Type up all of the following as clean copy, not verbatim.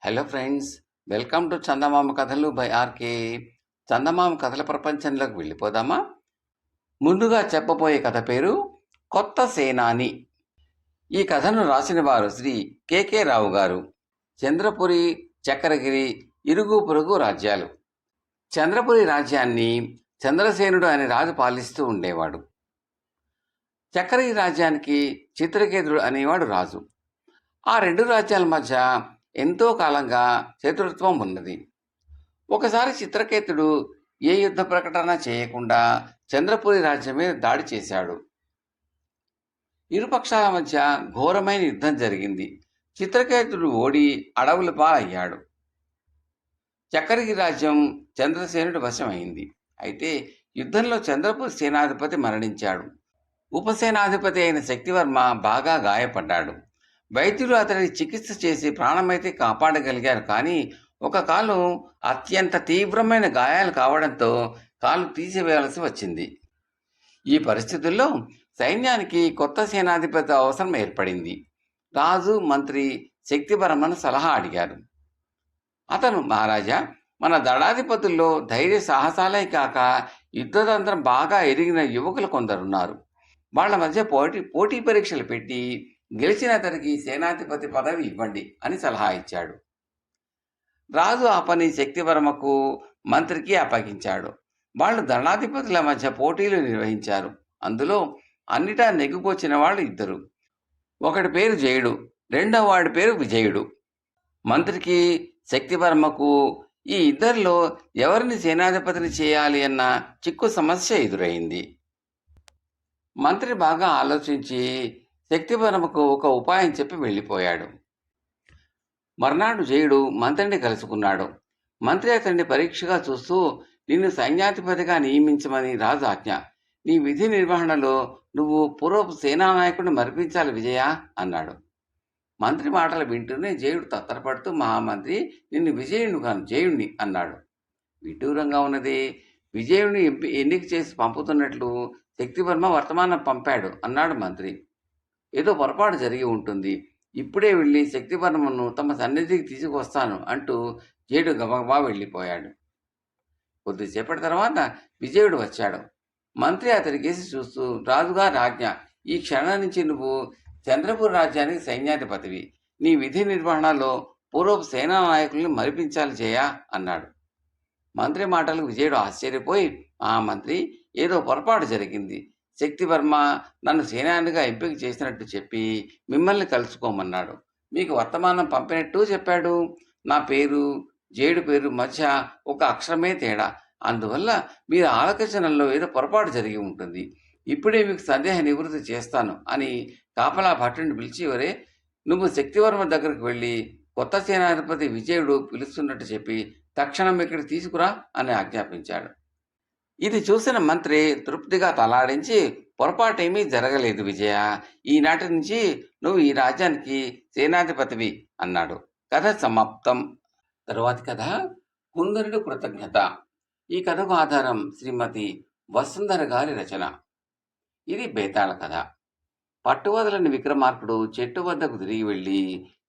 Hello friends, welcome to చందమామ కథలు by RK. చందమామ కథల ప్రపంచంలోకి వెళ్ళిపోదామా? ముందుగా చెప్పబోయే కథ పేరు కొత్త సేనాని. ఈ కథను రాసిన వారు శ్రీ కె రావు గారు. చంద్రపురి, చక్రగిరి ఇరుగు పొరుగు రాజ్యాలు. చంద్రపురి రాజ్యాన్ని చంద్రసేనుడు అనే రాజు పాలిస్తూ ఉండేవాడు. చక్రగిరి రాజ్యానికి చిత్రకేతుడు అనేవాడు రాజు. ఆ రెండు రాజ్యాల మధ్య ఎంతో కాలంగా శత్రుత్వం ఉన్నది. ఒకసారి చిత్రకేతుడు ఏ యుద్ధ ప్రకటన చేయకుండా చంద్రపురి రాజ్యం మీద దాడి చేశాడు. ఇరుపక్షాల మధ్య ఘోరమైన యుద్ధం జరిగింది. చిత్రకేతుడు ఓడి అడవుల పాలయ్యాడు. చక్రగిరి రాజ్యం చంద్రసేనుడి వశమైంది. అయితే యుద్ధంలో చంద్రపురి సేనాధిపతి మరణించాడు. ఉపసేనాధిపతి అయిన శక్తివర్మ బాగా గాయపడ్డాడు. వైద్యులు అతడికి చికిత్స చేసి ప్రాణమైతే కాపాడగలిగారు. కానీ ఒక కాలు అత్యంత తీవ్రమైన గాయాలు కావడంతో కాలు తీసివేయాల్సి వచ్చింది. ఈ పరిస్థితుల్లో సైన్యానికి కొత్త సేనాధిపతి అవసరం ఏర్పడింది. రాజు, మంత్రి శక్తివర్మను సలహా అడిగారు. అతను, మహారాజా, మన దళాధిపతుల్లో ధైర్య సాహసాలే కాక యుద్ధతంత్రం బాగా ఎరిగిన యువకులు కొందరున్నారు. వాళ్ళ మధ్య పోటీ పరీక్షలు పెట్టి గెలిచిన అతనికి సేనాధిపతి పదవి ఇవ్వండి అని సలహా ఇచ్చాడు. రాజు ఆ పని శక్తివర్మకు, మంత్రికి అప్పగించాడు. వాళ్ళు దళాధిపతుల మధ్య పోటీలు నిర్వహించారు. అందులో అన్నిటా నెగ్గుకొచ్చిన వాళ్ళు ఇద్దరు. ఒకటి పేరు జయుడు, రెండవ వాడి పేరు విజయుడు. మంత్రికి, శక్తివర్మకు ఈ ఇద్దరిలో ఎవరిని సేనాధిపతిని చేయాలి అన్న చిక్కు సమస్య ఎదురైంది. మంత్రి బాగా ఆలోచించి శక్తివర్మకు ఒక ఉపాయం చెప్పి వెళ్ళిపోయాడు. మర్నాడు జయుడు మంత్రిని కలుసుకున్నాడు. మంత్రి అతన్ని పరీక్షగా చూస్తూ, నిన్ను సైన్యాధిపతిగా నియమించమని రాజు ఆజ్ఞ. నీ విధి నిర్వహణలో నువ్వు పూర్వపు సేనానాయకుడిని మరిపించాలి విజయ అన్నాడు. మంత్రి మాటలు వింటూనే జయుడు తత్తరపడుతూ, మహామంత్రి, నిన్ను విజయుడు కాను జయుణ్ణి అన్నాడు. విడ్డూరంగా ఉన్నది. విజయుడిని ఎన్నిక చేసి పంపుతున్నట్లు శక్తివర్మ వర్తమానం పంపాడు అన్నాడు మంత్రి. ఏదో పొరపాటు జరిగి ఉంటుంది. ఇప్పుడే వెళ్ళి శక్తివర్మను తమ సన్నిధికి తీసుకువస్తాను అంటూ జయుడు గబగబా వెళ్ళిపోయాడు. కొద్దిసేపటి తర్వాత విజయుడు వచ్చాడు. మంత్రి అతడికేసి చూస్తూ, రాజుగారి ఆజ్ఞ. ఈ క్షణం నుంచి నువ్వు చంద్రపురి రాజ్యానికి సైన్యాధిపతివి. నీ విధి నిర్వహణలో పూర్వపు సేనా నాయకుల్ని మరిపించాలి చేయా అన్నాడు. మంత్రి మాటలకు విజయుడు ఆశ్చర్యపోయి, మంత్రి, ఏదో పొరపాటు జరిగింది. శక్తివర్మ నన్ను సేనానిగా ఎంపిక చేసినట్టు చెప్పి మిమ్మల్ని కలుసుకోమన్నాడు. మీకు వర్తమానం పంపినట్టు చెప్పాడు. నా పేరు, జేడు పేరు మధ్య ఒక అక్షరమే తేడా. అందువల్ల మీరు ఆలోచనల్లో ఏదో పొరపాటు జరిగి ఉంటుంది. ఇప్పుడే మీకు సందేహ నివృత్తి చేస్తాను అని కాపలా భట్టుని పిలిచి, వరే, నువ్వు శక్తివర్మ దగ్గరకు వెళ్ళి కొత్త సేనాధిపతి విజయుడు పిలుస్తున్నట్టు చెప్పి తక్షణం ఇక్కడికి తీసుకురా అని ఆజ్ఞాపించాడు. ఇది చూసిన మంత్రి తృప్తిగా తలాడించి, పొరపాటేమీ జరగలేదు విజయ. ఈనాటి నుంచి నువ్వు ఈ రాజ్యానికి సేనాధిపతివి అన్నాడు. కథ సమాప్తం. తరువాతి కథ కుందరుడు కృతజ్ఞత. ఈ కథకు ఆధారం శ్రీమతి వసుంధర గారి రచన. ఇది బేతాళ కథ. పట్టువదలని విక్రమార్కుడు చెట్టు వద్దకు తిరిగి వెళ్ళి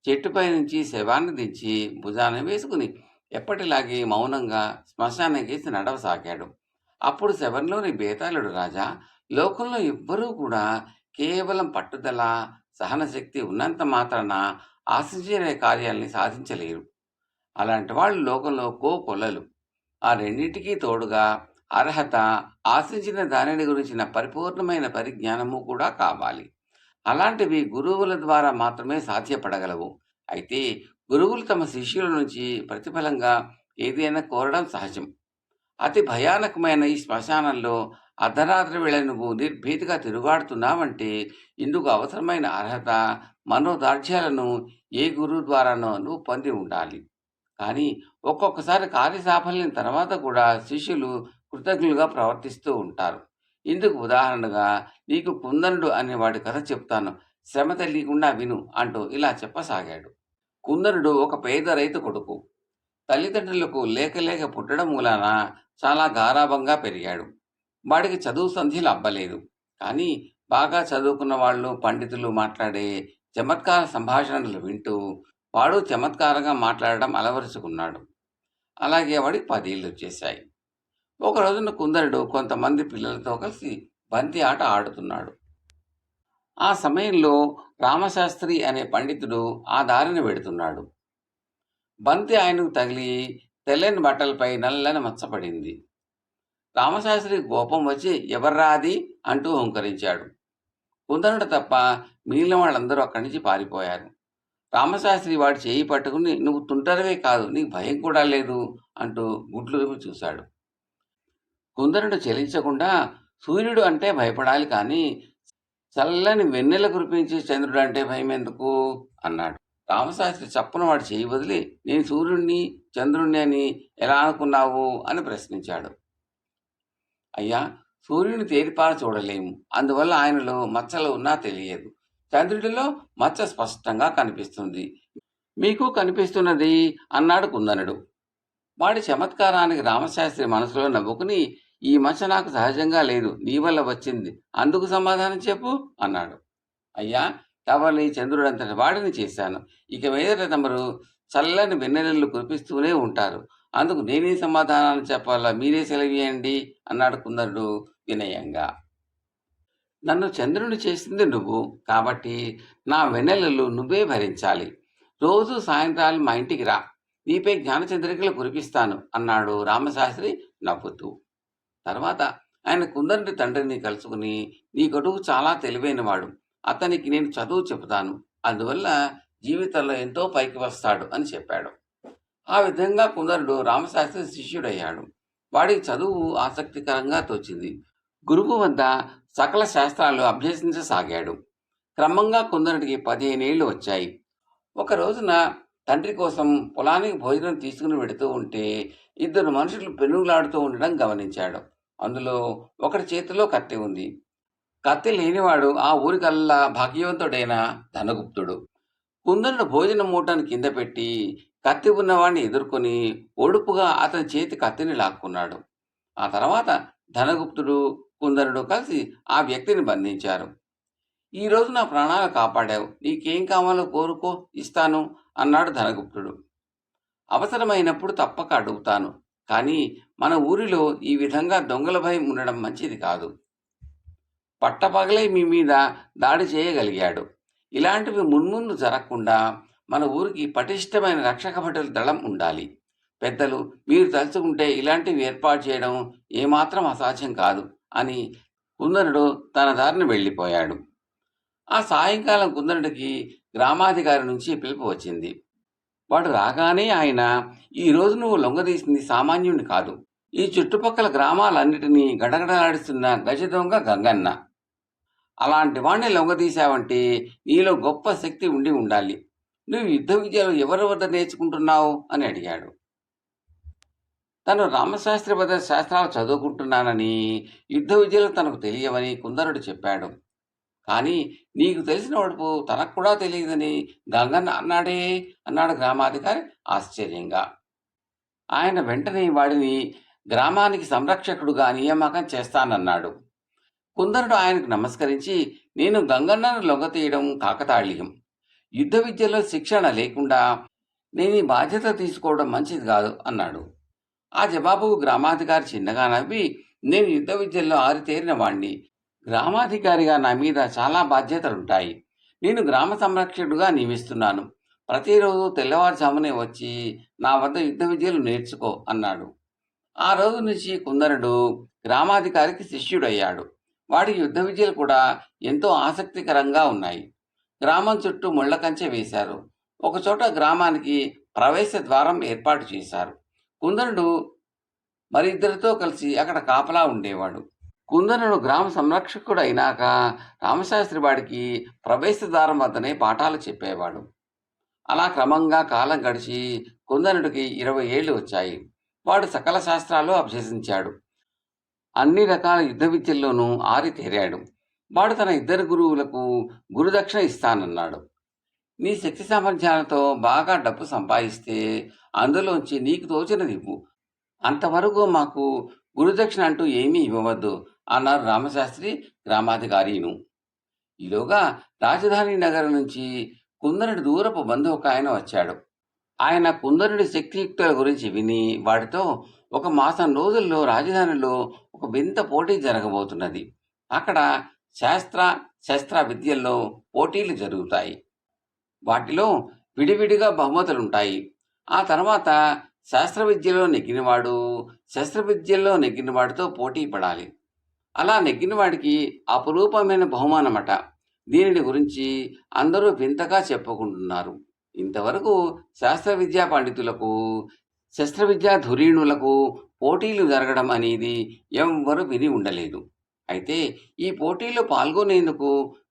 చెట్టుపై నుంచి శవాన్ని దించి భుజాన వేసుకుని ఎప్పటిలాగే మౌనంగా శ్మశానం చేసి నడవసాగాడు. అప్పుడు శవంలోని బేతాళుడు, రాజా, లోకంలో ఎవ్వరూ కూడా కేవలం పట్టుదల, సహనశక్తి ఉన్నంత మాత్రాన ఆశించిన కార్యాలని సాధించలేరు. అలాంటి వాళ్ళు లోకంలో కోకొల్లలు. ఆ రెండింటికి తోడుగా అర్హత, ఆశించిన దానిని గురించిన పరిపూర్ణమైన పరిజ్ఞానము కూడా కావాలి. అలాంటివి గురువుల ద్వారా మాత్రమే సాధ్యపడగలవు. అయితే గురువులు తమ శిష్యుల నుంచి ప్రతిఫలంగా ఏదైనా కోరడం సహజం. అతి భయానకమైన ఈ శ్మశానంలో అర్ధరాత్రి వేళ నువ్వు నిర్భీతిగా తిరుగాడుతున్నావంటే ఇందుకు అవసరమైన అర్హత, మనోదార్ఢ్యాలను ఏ గురువు ద్వారానో నువ్వు పొంది ఉండాలి. కానీ ఒక్కొక్కసారి కార్యసాఫల్యం తర్వాత కూడా శిష్యులు కృతజ్ఞులుగా ప్రవర్తిస్తూ ఉంటారు. ఇందుకు ఉదాహరణగా నీకు కుందనుడు అనేవాడి కథ చెప్తాను, శ్రమ తెలియకుండా విను అంటూ ఇలా చెప్పసాగాడు. కుందనుడు ఒక పేద రైతు కొడుకు. తల్లిదండ్రులకు లేక పుట్టడం మూలాన చాలా గారాబంగా పెరిగాడు. వాడికి చదువు సంధ్యలు అబ్బలేదు. కానీ బాగా చదువుకున్న వాళ్ళు, పండితులు మాట్లాడే చమత్కార సంభాషణలు వింటూ వాడు చమత్కారంగా మాట్లాడడం అలవరుచుకున్నాడు. అలాగే వాడికి 10 ఏళ్ళు వచ్చేశాయి. ఒక రోజున కుందరుడు కొంతమంది పిల్లలతో కలిసి బంతి ఆట ఆడుతున్నాడు. ఆ సమయంలో రామశాస్త్రి అనే పండితుడు ఆ దారిన వెడుతున్నాడు. బంతి ఆయనకు తగిలి తెల్లని బట్టలపై నల్లని మచ్చపడింది. రామశాస్త్రి కోపం వచ్చి ఎవర్రా అది అంటూ హుంకరించాడు. కుందరుడు తప్ప మిగిలిన వాళ్ళందరూ అక్కడి నుంచి పారిపోయారు. రామశాస్త్రి వాడి చేయి పట్టుకుని నువ్వు తుంటరివే కాదు, నీకు భయం కూడా లేదు అంటూ గుడ్లు చూశాడు. కుందరుడు చెలించకుండా సూర్యుడు అంటే భయపడాలి కానీ చల్లని వెన్నెల కురిపించే చంద్రుడు అంటే భయం ఎందుకు అన్నాడు. రామశాస్త్రి చప్పున వాడు చేయి వదిలి నేను సూర్యుడిని చంద్రుణ్ణి అని ఎలా అనుకున్నావు అని ప్రశ్నించాడు. అయ్యా, సూర్యుని తేరిపార చూడలేము, అందువల్ల ఆయనలో మచ్చలు ఉన్నా తెలియదు. చంద్రుడిలో మచ్చ స్పష్టంగా కనిపిస్తుంది, మీకు కనిపిస్తున్నది అన్నాడు కుందనుడు. వాడి చమత్కారానికి రామశాస్త్రి మనసులో నవ్వుకుని ఈ మచ్చ నాకు సహజంగా లేదు, నీ వల్ల వచ్చింది, అందుకు సమాధానం చెప్పు అన్నాడు. అయ్యా, తమని చంద్రుడంతటి వాడిని చేశాను, ఇక మీదట తమరు చల్లని వెన్నెలలు కురిపిస్తూనే ఉంటారు, అందుకు నేనే సమాధానాన్ని చెప్పాలా, మీరే సెలవియండి అన్నాడు కుందరుడు వినయంగా. నన్ను చంద్రుని చేసింది నువ్వు కాబట్టి నా వెన్నెలలు నువ్వే భరించాలి. రోజు సాయంత్రాలు మా ఇంటికి రా, నీపై జ్ఞానచంద్రికలు కురిపిస్తాను అన్నాడు రామశాస్త్రి నవ్వుతూ. తర్వాత ఆయన కుందరుడి తండ్రిని కలుసుకుని నీ కొడుకు చాలా తెలివైనవాడు, అతనికి నేను చదువు చెబుతాను, అందువల్ల జీవితంలో ఎంతో పైకి వస్తాడు అని చెప్పాడు. ఆ విధంగా కుందరుడు రామశాస్త్రి శిష్యుడయ్యాడు. వాడికి చదువు ఆసక్తికరంగా తోచింది. గురువు వద్ద సకల శాస్త్రాలు అభ్యసించసాగాడు. క్రమంగా కుందరుడికి 15 ఏళ్ళు వచ్చాయి. ఒక రోజున తండ్రి కోసం పొలానికి భోజనం తీసుకుని వెడుతూ ఉంటే 2 మనుషులు పెనుగులాడుతూ ఉండడం గమనించాడు. అందులో ఒకటి చేతిలో కత్తి ఉంది. కత్తి లేనివాడు ఆ ఊరికల్లా భాగ్యవంతుడైన ధనగుప్తుడు. కుందరుడు భోజన మూటను కింద పెట్టి కత్తి ఉన్నవాడిని ఎదుర్కొని ఒడుపుగా అతని చేతి కత్తిని లాక్కున్నాడు. ఆ తర్వాత ధనగుప్తుడు కుందరుడు కలిసి ఆ వ్యక్తిని బంధించారు. ఈ రోజు నా ప్రాణాలు కాపాడావు, నీకేం కావాలో కోరుకో, ఇస్తాను అన్నాడు ధనగుప్తుడు. అవసరమైనప్పుడు తప్పక అడుగుతాను, కానీ మన ఊరిలో ఈ విధంగా దొంగల భయం ఉండడం మంచిది కాదు. పట్టపగలే మీ మీద దాడి చేయగలిగాడు. ఇలాంటివి మున్ముందు జరగకుండా మన ఊరికి పటిష్టమైన రక్షక భటుల దళం ఉండాలి. పెద్దలు మీరు తలుచుకుంటే ఇలాంటివి ఏర్పాటు చేయడం ఏమాత్రం అసాధ్యం కాదు అని కుందరుడు తన దారిని వెళ్ళిపోయాడు. ఆ సాయంకాలం కుందరుడికి గ్రామాధికారి నుంచి పిలుపు వచ్చింది. వాడు రాగానే ఆయన ఈ రోజు నువ్వు లొంగదీసింది సామాన్యుని కాదు, ఈ చుట్టుపక్కల గ్రామాలన్నిటినీ గడగడలాడిస్తున్న గజ దొంగ గంగన్న. అలాంటి వాణ్ణి లొంగదీశావంటే నీలో గొప్ప శక్తి ఉండి ఉండాలి. నువ్వు యుద్ధ విద్యలు ఎవరి వద్ద నేర్చుకుంటున్నావు అని అడిగాడు. తను రామశాస్త్రి వద్ద శాస్త్రాలు చదువుకుంటున్నానని, యుద్ధ విద్యలు తనకు తెలియవని కుందరుడు చెప్పాడు. కానీ నీకు తెలిసిన వడుపు తనకు కూడా తెలియదని గంగన్న అన్నాడే అన్నాడు గ్రామాధికారి ఆశ్చర్యంగా. ఆయన వెంటనే వాడిని గ్రామానికి సంరక్షకుడుగా నియామకం చేస్తానన్నాడు. కుందరుడు ఆయనకు నమస్కరించి నేను గంగన్నను లొంగతీయడం కాకతాళీయం, యుద్ధ విద్యలో శిక్షణ లేకుండా నేను ఈ బాధ్యత తీసుకోవడం మంచిది కాదు అన్నాడు. ఆ జవాబుకు గ్రామాధికారి చిన్నగా నవ్వి నేను యుద్ధ విద్యల్లో ఆరితేరిన వాణ్ణి, గ్రామాధికారిగా నా మీద చాలా బాధ్యతలుంటాయి, నేను గ్రామ సంరక్షకుడుగా నియమిస్తున్నాను, ప్రతిరోజు తెల్లవారుజామునే వచ్చి నా వద్ద యుద్ధ విద్యలు నేర్చుకో అన్నాడు. ఆ రోజు నుంచి కుందరుడు గ్రామాధికారికి శిష్యుడయ్యాడు. వాడికి యుద్ధ విద్యలు కూడా ఎంతో ఆసక్తికరంగా ఉన్నాయి. గ్రామం చుట్టూ ముళ్ళ కంచె వేశారు. ఒకచోట గ్రామానికి ప్రవేశ ద్వారం ఏర్పాటు చేశారు. కుందరుడు మరిద్దరితో కలిసి అక్కడ కాపలా ఉండేవాడు. కుందరుడు గ్రామ సంరక్షకుడు అయినాక రామశాస్త్రి వాడికి ప్రవేశ ద్వారం వద్దనే పాఠాలు చెప్పేవాడు. అలా క్రమంగా కాలం గడిచి కుందరుడికి 20 ఏళ్ళు వచ్చాయి. వాడు సకల శాస్త్రాలు అభ్యసించాడు. అన్ని రకాల యుద్ధ విద్యల్లోనూ ఆరితేరాడు. వాడు తన 2 గురువులకు గురుదక్షిణ ఇస్తానన్నాడు. నీ శక్తి సామర్థ్యాలతో బాగా డబ్బు సంపాదిస్తే అందులోంచి నీకు తోచినది ఇవ్వు, అంతవరకు మాకు గురుదక్షిణ అంటూ ఏమీ ఇవ్వవద్దు అన్నారు రామశాస్త్రి గ్రామాధికారిను. ఈలోగా రాజధాని నగరం నుంచి కుందరుడి దూరపు బంధువు ఒక ఆయన వచ్చాడు. ఆయన కుందరుడి శక్తియుక్తుల గురించి విని వాడితో, ఒక మాసం రోజుల్లో రాజధానిలో ఒక వింత పోటీ జరగబోతున్నది. అక్కడ శాస్త్ర శస్త్ర విద్యల్లో పోటీలు జరుగుతాయి. వాటిలో విడివిడిగా బహుమతులుంటాయి. ఆ తర్వాత శాస్త్ర విద్యలో నెగ్గినవాడు శస్త్ర విద్యల్లో నెగ్గినవాడితో పోటీ పడాలి. అలా నెగ్గినవాడికి అపురూపమైన బహుమానమట. దీనిని గురించి అందరూ వింతగా చెప్పుకుంటున్నారు. ఇంతవరకు శాస్త్ర విద్యా పండితులకు శస్త్ర విద్యా ధురీణులకు పోటీలు జరగడం అనేది ఎవ్వరూ విని ఉండలేదు. అయితే ఈ పోటీలో పాల్గొనేందుకు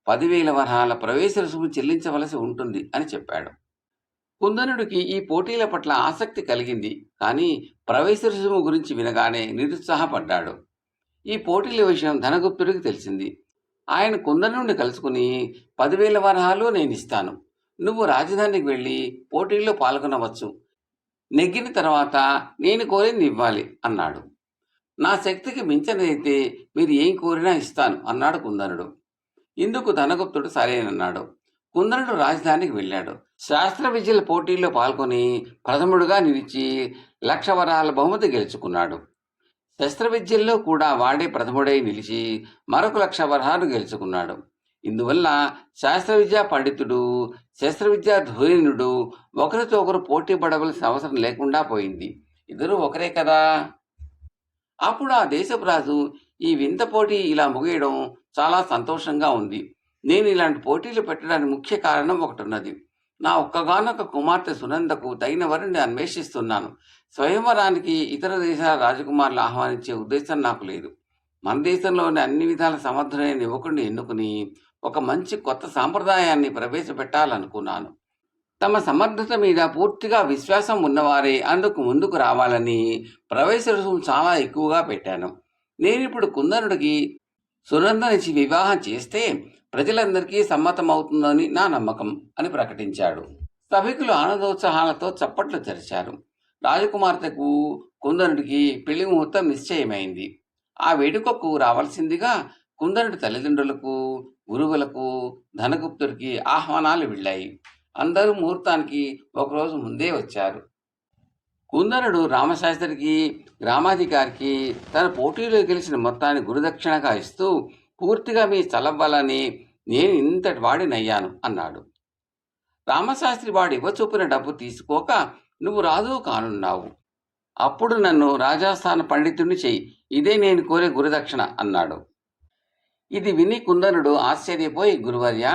10,000 వరహాల ప్రవేశ రుసుము చెల్లించవలసి ఉంటుంది అని చెప్పాడు. కుందనుడికి ఈ పోటీల పట్ల ఆసక్తి కలిగింది. కానీ ప్రవేశ రుసుము గురించి వినగానే నిరుత్సాహపడ్డాడు. ఈ పోటీల విషయం ధనగుప్తుడికి తెలిసింది. ఆయన కుందనుడిని కలుసుకుని, 10,000 వరహాలు నేనిస్తాను. నువ్వు రాజధానికి వెళ్ళి పోటీల్లో పాల్గొనవచ్చు. నెగ్గిన తర్వాత నేను కోరింది ఇవ్వాలి అన్నాడు. నా శక్తికి మించినదైతే మీరు ఏం కోరినా ఇస్తాను అన్నాడు కుందనుడు. ఇందుకు ధనగుప్తుడు సరేనన్నాడు. కుందనుడు రాజధానికి వెళ్ళాడు. శాస్త్ర విద్యల పోటీల్లో పాల్గొని ప్రథముడుగా నిలిచి 1,00,000 వరహాల బహుమతి గెలుచుకున్నాడు. శస్త్ర విద్యల్లో కూడా వాడే ప్రథముడై నిలిచి మరొక 1,00,000 వరహాలు గెలుచుకున్నాడు. ఇందువల్ల శాస్త్ర విద్యా పండితుడు శస్త్ర విద్యా ధోరణుడు ఒకరితో ఒకరు పోటీ పడవలసిన అవసరం లేకుండా పోయింది. ఇద్దరూ ఒకరే కదా. అప్పుడు ఆ దేశపు రాజు, ఈ వింత పోటీ ఇలా ముగియడం చాలా సంతోషంగా ఉంది. నేను ఇలాంటి పోటీలు పెట్టడానికి ముఖ్య కారణం ఒకటి ఉన్నది. నా ఒక్కగానొక్క కుమార్తె సునందకు తగిన వరుణ్ణి అన్వేషిస్తున్నాను. స్వయంవరానికి ఇతర దేశాల రాజకుమారులు ఆహ్వానించే ఉద్దేశం నాకు లేదు. మన దేశంలోని అన్ని విధాల సమర్థులైన యువకుడిని ఎన్నుకుని ఒక మంచి కొత్త సాంప్రదాయాన్ని ప్రవేశపెట్టాలనుకున్నాను. తమ సమర్థత మీద పూర్తిగా విశ్వాసం ఉన్నవారే అందుకు ముందుకు రావాలని ప్రవేశ రుసుము చాలా ఎక్కువగా పెట్టాను. నేనిప్పుడు కుందనుడికి సునందనిచ్చి వివాహం చేస్తే ప్రజలందరికీ సమ్మతమవుతుందని నా నమ్మకం అని ప్రకటించాడు. సభికులు ఆనందోత్సాహాలతో చప్పట్లు తెరిచారు. రాజకుమార్తెకు కుందనుడికి పెళ్లి ముహూర్తం నిశ్చయమైంది. ఆ వేడుకకు రావాల్సిందిగా కుందనుడి తల్లిదండ్రులకు, గురువులకు, ధనగుప్తుడికి ఆహ్వానాలు వెళ్ళాయి. అందరూ ముహూర్తానికి ఒకరోజు ముందే వచ్చారు. కుందనుడు రామశాస్త్రికి, గ్రామాధికారికి తన పోటీలో గెలిచిన మొత్తాన్ని గురుదక్షిణగా ఇస్తూ, పూర్తిగా మీ చలవ్వాలని నేను ఇంతటి వాడినయ్యాను అన్నాడు. రామశాస్త్రి వాడు ఇవ్వచూపిన డబ్బు తీసుకోక, నువ్వు రాజు కానున్నావు. అప్పుడు నన్ను రాజాస్థాన పండితుడిని చెయ్యి. ఇదే నేను కోరే గురుదక్షిణ అన్నాడు. ఇది విని కుందనుడు ఆశ్చర్యపోయి, గురువర్య,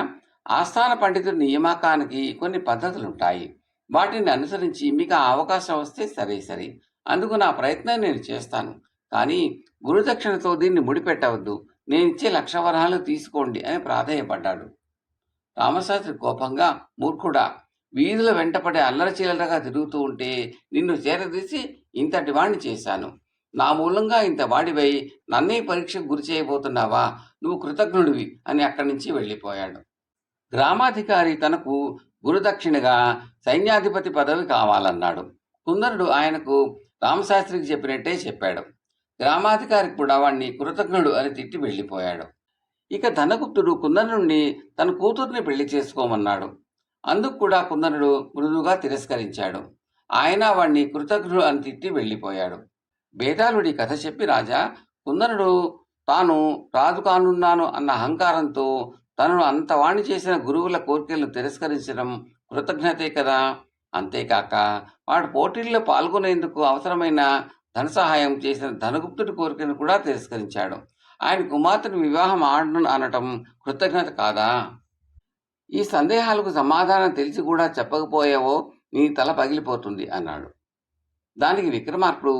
ఆస్థాన పండితుడి నియామకానికి కొన్ని పద్ధతులుంటాయి. వాటిని అనుసరించి మీకు ఆ అవకాశం వస్తే సరే. అందుకు నా ప్రయత్నం నేను చేస్తాను. కానీ గురుదక్షిణతో దీన్ని ముడిపెట్టవద్దు. నేనిచ్చే 1,00,000 వరహాలు తీసుకోండి అని ప్రాధేయపడ్డాడు. రామశాస్త్రి కోపంగా, మూర్ఖుడా, వీధుల వెంటపడే అల్లరి చీలరగా తిరుగుతూ ఉంటే నిన్ను చేరదీసి ఇంతటి వాణ్ణి చేశాను. నా మూలంగా ఇంత వాడివై నన్నే పరీక్షకు గురి చేయబోతున్నావా? నువ్వు కృతజ్ఞుడివి అని అక్కడి నుంచి వెళ్ళిపోయాడు. గ్రామాధికారి తనకు గురుదక్షిణగా సైన్యాధిపతి పదవి కావాలన్నాడు. కుందనుడు ఆయనకు రామశాస్త్రికి చెప్పినట్టే చెప్పాడు. గ్రామాధికారి కూడా వాణ్ణి కృతజ్ఞుడు అని తిట్టి వెళ్ళిపోయాడు. ఇక ధనగుప్తుడు కుందనుడిని తన కూతుర్ని పెళ్లి చేసుకోమన్నాడు. అందుకు కూడా కుందనుడు మృదువుగా తిరస్కరించాడు. ఆయన వాణ్ణి కృతజ్ఞుడు అని తిట్టి వెళ్ళిపోయాడు. బేతాళుడి కథ చెప్పి, రాజా, కుందనుడు తాను రాజు కానున్నాను అన్న అహంకారంతో తనను అంతవాణి చేసిన గురువుల కోరికలను తిరస్కరించడం కృతజ్ఞతే కదా. అంతేకాక వాడు పోటీల్లో పాల్గొనేందుకు అవసరమైన ధన సహాయం చేసిన ధనగుప్తుడి కోరికను కూడా తిరస్కరించాడు. ఆయన కుమార్తెను వివాహం ఆడను అనటం కృతజ్ఞత కాదా? ఈ సందేహాలకు సమాధానం తెలిసి కూడా చెప్పకపోయావో నీ తల పగిలిపోతుంది అన్నాడు. దానికి విక్రమార్కుడు,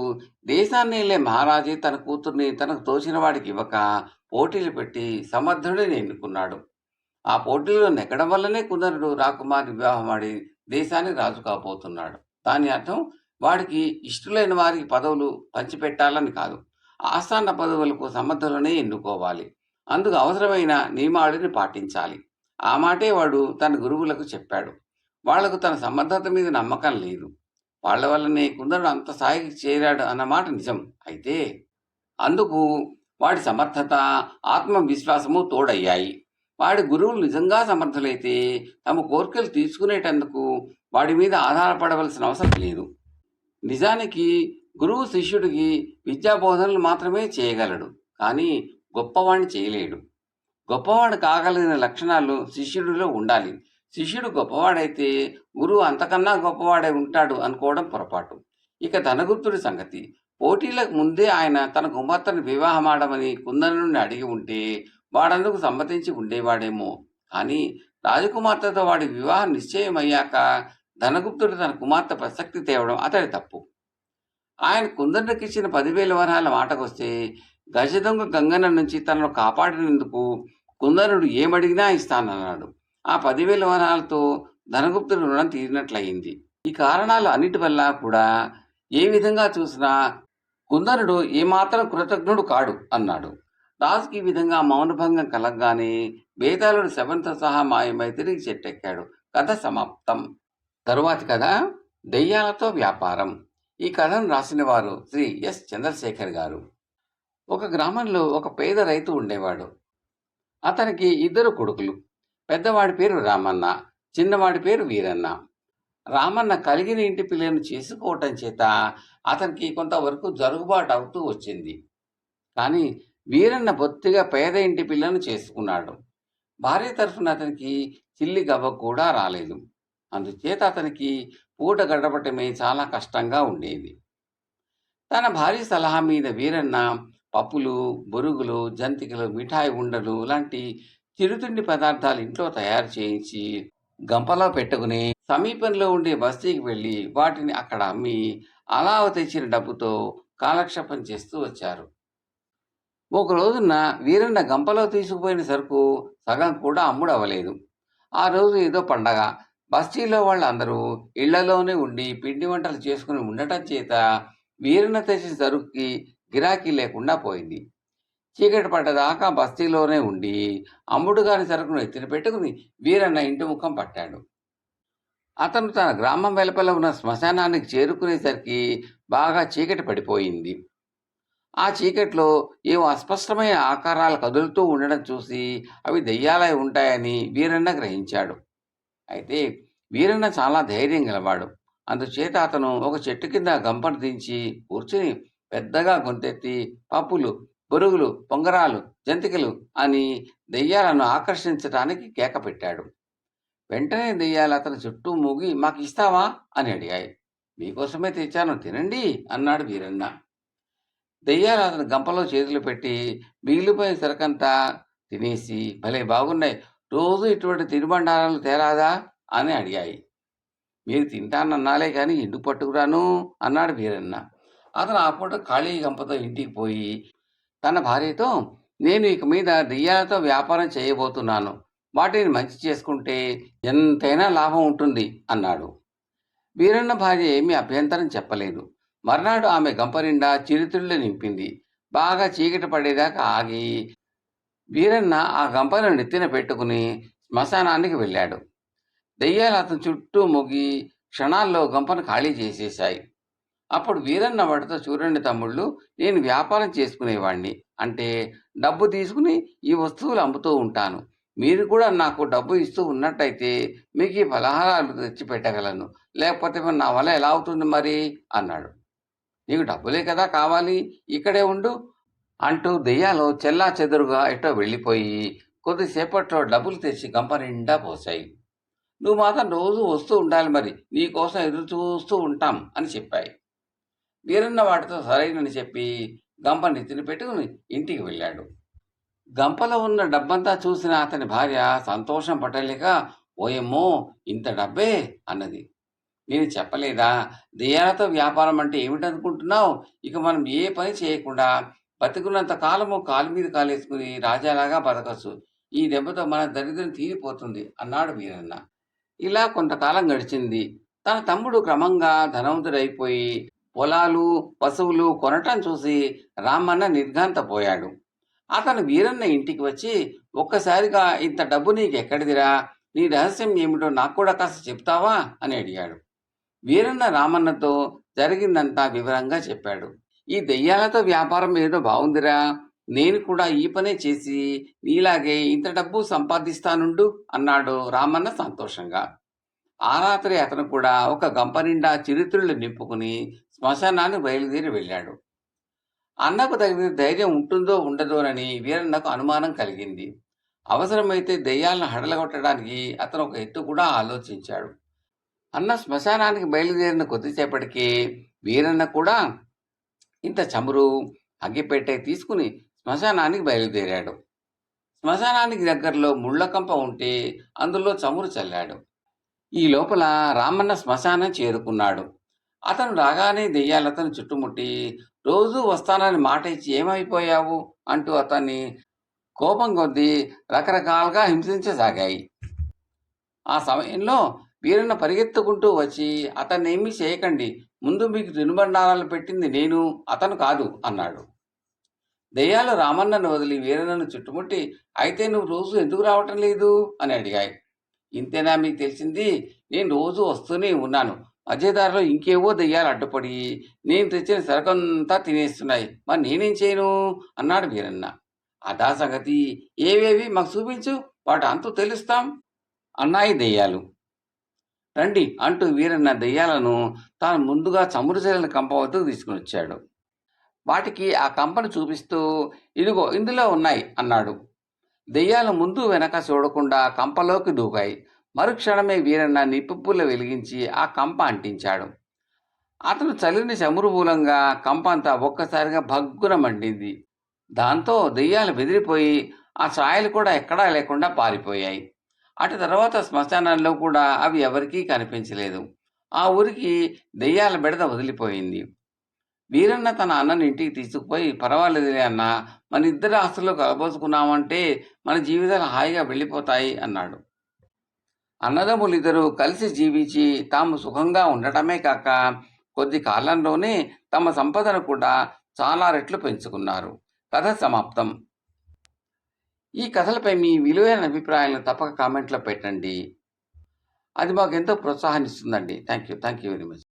దేశాన్ని వెళ్ళే మహారాజే తన కూతుర్ని తనకు తోచిన వాడికి ఇవ్వక పోటీలు పెట్టి సమర్థుడిని ఎన్నుకున్నాడు. ఆ పోటీలో నెగ్గడం వల్లనే కుందనుడు రాకుమారి వివాహం ఆడి దేశానికి రాజు కాబోతున్నాడు. దాని అర్థం వాడికి ఇష్టలైన వారికి పదవులు పంచిపెట్టాలని కాదు, ఆస్థాన పదవులకు సమర్థులనే ఎన్నుకోవాలి. అందుకు అవసరమైన నియమావళిని పాటించాలి. ఆ మాటే వాడు తన గురువులకు చెప్పాడు. వాళ్లకు తన సమర్థత మీద నమ్మకం లేదు. వాళ్ల వల్లనే కుందనుడు అంత స్థాయికి చేరాడు అన్నమాట నిజం. అయితే అందుకు వాడి సమర్థత, ఆత్మవిశ్వాసము తోడయ్యాయి. వాడి గురువులు నిజంగా సమర్థులైతే తమ కోరికలు తీసుకునేటందుకు వాడి మీద ఆధారపడవలసిన అవసరం లేదు. నిజానికి గురువు శిష్యుడికి విద్యాబోధనలు మాత్రమే చేయగలడు, కానీ గొప్పవాణ్ణి చేయలేడు. గొప్పవాడు కాగలిగిన లక్షణాలు శిష్యుడిలో ఉండాలి. శిష్యుడు గొప్పవాడైతే గురువు అంతకన్నా గొప్పవాడై ఉంటాడు అనుకోవడం పొరపాటు. ఇక ధనగుప్తుడి సంగతి. పోటీలకు ముందే ఆయన తన కుమార్తెను వివాహమాడమని కుందనుడిని అడిగి ఉంటే వాడందుకు సమ్మతించి ఉండేవాడేమో. కానీ రాజకుమార్తెతో వాడి వివాహం నిశ్చయమయ్యాక ధనగుప్తుడు తన కుమార్తె ప్రసక్తి తేవడం అతడి తప్పు. ఆయన కుందనుడికి ఇచ్చిన 10,000 వరహాల మాటకొస్తే గజదొంగ గంగన్న నుంచి తనను కాపాడినందుకు కుందనుడు ఏమడిగినా ఇస్తానన్నాడు. ఆ 10,000 వరహాలతో ధనగుప్తుడి రుణం తీరినట్లయింది. ఈ కారణాలు అన్నిటి వల్ల కూడా ఏ విధంగా చూసినా కుందనుడు ఏమాత్రం కృతజ్ఞుడు కాడు అన్నాడు. రాజుకి ఈ విధంగా మౌనభంగం కలగగానే బేతాళుడు శవంతో సహా మాయమై తిరిగి చెట్టెక్కాడు. కథ సమాప్తం. తరువాతి కథ దెయ్యాలతో వ్యాపారం. ఈ కథను రాసిన వారు శ్రీ ఎస్ చంద్రశేఖర్ గారు. ఒక గ్రామంలో ఒక పేద రైతు ఉండేవాడు. అతనికి 2 కొడుకులు. పెద్దవాడి పేరు రామన్న, చిన్నవాడి పేరు వీరన్న. రామన్న కలిగిన ఇంటి పిల్లను చేసుకోవటం చేత అతనికి కొంతవరకు జరుగుబాటు అవుతూ వచ్చింది. కానీ వీరన్న బొత్తిగా పేద ఇంటి పిల్లను చేసుకున్నాడు. భార్య తరఫున అతనికి చిల్లి గవ్వ కూడా రాలేదు. అందుచేత అతనికి పూట గడపటమే చాలా కష్టంగా ఉండేది. తన భార్య సలహా మీద వీరన్న పప్పులు, బొరుగులు, జంతికలు, మిఠాయి ఉండలు లాంటి చిరుతిండి పదార్థాలు ఇంట్లో తయారు చేయించి గంపలో పెట్టుకుని సమీపంలో ఉండే బస్తీకి వెళ్ళి వాటిని అక్కడ అమ్మి అలా తెచ్చిన డబ్బుతో కాలక్షేపం చేస్తూ వచ్చారు. ఒక రోజున వీరన్న గంపలో తీసుకుపోయిన సరుకు సగం కూడా అమ్ముడవలేదు. ఆ రోజు ఏదో పండగ. బస్తీలో వాళ్ళందరూ ఇళ్లలోనే ఉండి పిండి వంటలు చేసుకుని ఉండటం చేత వీరన్న తెచ్చిన సరుకుకి గిరాకీ లేకుండా పోయింది. చీకటి పడ్డదాకా బస్తీలోనే ఉండి అమ్ముడు గాని సరుకును ఎత్తిన పెట్టుకుని వీరన్న ఇంటి ముఖం పట్టాడు. అతను తన గ్రామం వెలుపల ఉన్న శ్మశానానికి చేరుకునేసరికి బాగా చీకటి పడిపోయింది. ఆ చీకట్లో ఏవో అస్పష్టమైన ఆకారాలు కదులుతూ ఉండడం చూసి అవి దెయ్యాలై ఉంటాయని వీరన్న గ్రహించాడు. అయితే వీరన్న చాలా ధైర్యం గలవాడు. అందుచేత అతను ఒక చెట్టు కింద గంపను దించి కూర్చుని పెద్దగా గొంతెత్తి పప్పులు, బొరుగులు, పొంగరాలు, జంతికలు అని దెయ్యాలను ఆకర్షించటానికి కేక పెట్టాడు. వెంటనే దెయ్యాలు అతని చుట్టూ మూగి మాకు ఇస్తావా అని అడిగాయి. మీకోసమే తెచ్చాను, తినండి అన్నాడు వీరన్న. దెయ్యాలు అతని గంపలో చేతులు పెట్టి మిగిలిపోయిన సరుకంతా తినేసి భలే బాగున్నాయి, రోజు ఇటువంటి తినుబండారాలు తేరాదా అని అడిగాయి. మీరు తింటానన్నాలే కానీ ఎందుకు పట్టుకురాను అన్నాడు వీరన్న. అతను ఆ పూట ఖాళీ గంపతో ఇంటికి పోయి తన భార్యతో నేను ఇక మీద దెయ్యాలతో వ్యాపారం చేయబోతున్నాను, వాటిని మంచి చేసుకుంటే ఎంతైనా లాభం ఉంటుంది అన్నాడు. వీరన్న భార్య ఏమీ అభ్యంతరం చెప్పలేదు. మర్నాడు ఆమె గంప నిండా చిరుతిళ్ళు నింపింది. బాగా చీకటి పడేదాకా ఆగి వీరన్న ఆ గంపను నెత్తిన పెట్టుకుని శ్మశానానికి వెళ్ళాడు. దెయ్యాలు అతని చుట్టూ మొగి క్షణాల్లో గంపను ఖాళీ చేసేశాయి. అప్పుడు వీరన్న వాడితో చూడండి తమ్ముళ్ళు, నేను వ్యాపారం చేసుకునేవాడిని, అంటే డబ్బు తీసుకుని ఈ వస్తువులు అమ్ముతూ ఉంటాను. మీరు కూడా నాకు డబ్బు ఇస్తూ ఉన్నట్టయితే మీకు ఈ ఫలహారాలు తెచ్చి పెట్టగలను, లేకపోతే మరి నా వల్ల ఎలా అవుతుంది మరి అన్నాడు. నీకు డబ్బులే కదా కావాలి, ఇక్కడే ఉండు అంటూ దెయ్యాలు చెల్లా చెదురుగా ఎటో వెళ్ళిపోయి కొద్దిసేపట్లో డబ్బులు తెచ్చి గంప నిండా పోసాయి. నువ్వు మాత్రం రోజు వస్తూ ఉండాలి, మరి నీకోసం ఎదురు చూస్తూ ఉంటాం అని చెప్పాయి. వీరన్న వాటితో సరైనని చెప్పి గంప నెత్తిన పెట్టుకుని ఇంటికి వెళ్ళాడు. గంపలో ఉన్న డబ్బంతా చూసిన అతని భార్య సంతోషం పట్టలేక ఓయమ్మో ఇంత డబ్బే అన్నది. నేను చెప్పలేదా, దెయ్యాలతో వ్యాపారం అంటే ఏమిటనుకుంటున్నావు? ఇక మనం ఏ పని చేయకుండా బతికున్నంత కాలము కాలు మీద కాలేసుకుని రాజాలాగా బతకచ్చు. ఈ దెబ్బతో మన దరిద్రం తీరిపోతుంది అన్నాడు వీరన్న. ఇలా కొంతకాలం గడిచింది. తన తమ్ముడు క్రమంగా ధనవంతుడైపోయి పొలాలు, పశువులు కొనటం చూసి రామన్న నిర్ఘాంతపోయాడు. అతను వీరన్న ఇంటికి వచ్చి ఒక్కసారిగా ఇంత డబ్బు నీకెక్కడిదిరా, నీ రహస్యం ఏమిటో నాకు కూడా కాస్త చెప్తావా అని అడిగాడు. వీరన్న రామన్నతో జరిగిందంతా వివరంగా చెప్పాడు. ఈ దెయ్యాలతో వ్యాపారం ఏదో బాగుందిరా, నేను కూడా ఈ పనే చేసి నీలాగే ఇంత డబ్బు సంపాదిస్తానుండు అన్నాడు రామన్న సంతోషంగా. ఆ రాత్రి అతను కూడా ఒక గంప నిండా చిరుతిళ్ళు నింపుకుని శ్మశానానికి బయలుదేరి వెళ్ళాడు. అన్నకు తగిన ధైర్యం ఉంటుందో ఉండదోనని వీరన్నకు అనుమానం కలిగింది. అవసరమైతే దెయ్యాలను హడలగొట్టడానికి అతను ఒక ఎత్తు కూడా ఆలోచించాడు. అన్న శ్మశానానికి బయలుదేరిన కొద్దిసేపటికి వీరన్న కూడా ఇంత చమురు, అగ్గిపెట్టె తీసుకుని శ్మశానానికి బయలుదేరాడు. శ్మశానానికి దగ్గరలో ముళ్ళకంప ఉంటే అందులో చమురు చల్లాడు. ఈ లోపల రామన్న శ్మశానం చేరుకున్నాడు. అతను రాగానే దెయ్యాలతను చుట్టుముట్టి రోజూ వస్తానని మాట ఇచ్చి ఏమైపోయావు అంటూ అతన్ని కోపం కొద్దీ రకరకాలుగా హింసించసాగాయి. ఆ సమయంలో వీరన్న పరిగెత్తుకుంటూ వచ్చి అతన్నేమీ చేయకండి, ముందు మీకు తినుబండారాలు పెట్టింది నేను, అతను కాదు అన్నాడు. దెయ్యాలు రామన్నను వదిలి వీరన్నను చుట్టుముట్టి అయితే నువ్వు రోజు ఎందుకు రావటం లేదు అని అడిగాయి. ఇంతేనా మీకు తెలిసింది, నేను రోజు వస్తూనే ఉన్నాను, మధ్యదారిలో ఇంకేవో దెయ్యాలు అడ్డుపడి నేను తెచ్చిన సరుకంతా తినేస్తున్నాయి, మరి నేనేం చేయను అన్నాడు వీరన్న. అదా సంగతి, ఏవేవి మాకు చూపించు, వాటి అంతు తెలుస్తాం అన్నాయి దెయ్యాలు. రండి అంటూ వీరన్న దెయ్యాలను తాను ముందుగా చమురు చల్లిన కంప వద్దకు తీసుకుని వచ్చాడు. వాటికి ఆ కంపను చూపిస్తూ ఇదిగో ఇందులో ఉన్నాయి అన్నాడు. దెయ్యాలు ముందు వెనక చూడకుండా కంపలోకి దూకాయి. మరుక్షణమే వీరన్న నిప్పుపుల్ల వెలిగించి ఆ కంప అంటించాడు. అతను చల్లిన చమురు మూలంగా కంప అంతా ఒక్కసారిగా భగ్గున మండింది. దాంతో దెయ్యాలు బెదిరిపోయి ఆ ఛాయలు కూడా ఎక్కడా లేకుండా పారిపోయాయి. అటు తర్వాత శ్మశానంలో కూడా అవి ఎవరికీ కనిపించలేదు. ఆ ఊరికి దెయ్యాల బెడద వదిలిపోయింది. వీరన్న తన అన్నని ఇంటికి తీసుకుపోయి పర్వాలేదులే అన్న, మన ఇద్దరి ఆస్తుల్లో కలబోసుకున్నామంటే మన జీవితాలు హాయిగా వెళ్ళిపోతాయి అన్నాడు. అన్నదమ్ములిద్దరూ కలిసి జీవించి తాము సుఖంగా ఉండటమే కాక కొద్ది కాలంలోనే తమ సంపదను కూడా చాలా రెట్లు పెంచుకున్నారు. కథ సమాప్తం. ఈ కథలపై మీ విలువైన అభిప్రాయాలను తప్పక కామెంట్లో పెట్టండి. అది మాకు ఎంతో ప్రోత్సాహాన్ని ఇస్తుందండి. Thank you very much.